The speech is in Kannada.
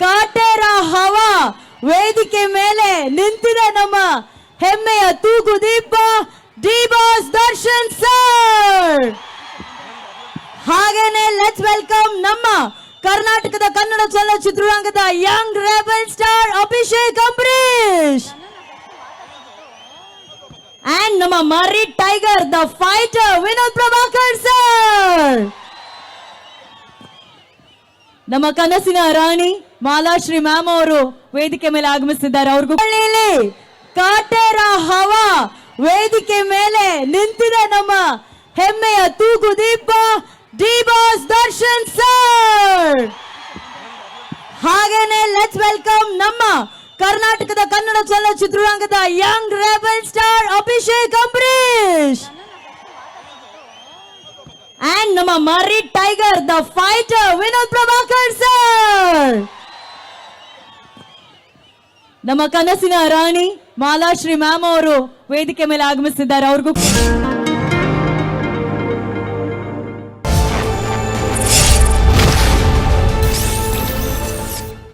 ಕಾಟೇರ ಹವಾ ವೇದಿಕೆ ಮೇಲೆ ನಿಂತಿದೆ ನಮ್ಮ ಹೆಮ್ಮೆಯ ತೂಗು ದೀಪ ಡಿ ಬಾಸ್ ದರ್ಶನ್ ಸರ್. ಹಾಗೇನೆ ಲೆಟ್ಸ್ ವೆಲ್ಕಮ್ ನಮ್ಮ ಕರ್ನಾಟಕದ ಕನ್ನಡ ಚಲನಚಿತ್ರರಂಗದ young rebel star Abhishek Ambareesh and ನಮ್ಮ ಮರ್ರಿ tiger the fighter Vinod Prabhakar sir. ನಮ್ಮ ಕನಸಿನ ರಾಣಿ ಮಾಲಾಶ್ರೀ ಮ್ಯಾಮ್ ಅವರು ವೇದಿಕೆ ಮೇಲೆ ಆಗಮಿಸಿದ್ದಾರೆ. ಅವ್ರಿಗೂ ಕಾಟೇರ ಹವಾ ವೇದಿಕೆ ಮೇಲೆ ನಿಂತಿದೆ ನಮ್ಮ ಹೆಮ್ಮೆಯ ತೂಗು ದೀಪ ಡಿ ಬಾಸ್ ದರ್ಶನ್ ಸರ್. ಹಾಗೇನೆ ಲೆಟ್ಸ್ ವೆಲ್ಕಮ್ ನಮ್ಮ ಕರ್ನಾಟಕದ ಕನ್ನಡ ಚಲನಚಿತ್ರರಂಗದ young rebel star Abhishek Ambareesh and ನಮ್ಮ ಮರ್ರಿ tiger the fighter Vinod Prabhakar sir. ನಮ್ಮ ಕನಸಿನ ರಾಣಿ ಮಾಲಾಶ್ರೀ ಮ್ಯಾಮ್ ಅವರು ವೇದಿಕೆ ಮೇಲೆ ಆಗಮಿಸಿದ್ದಾರೆ. ಅವ್ರಿಗೂ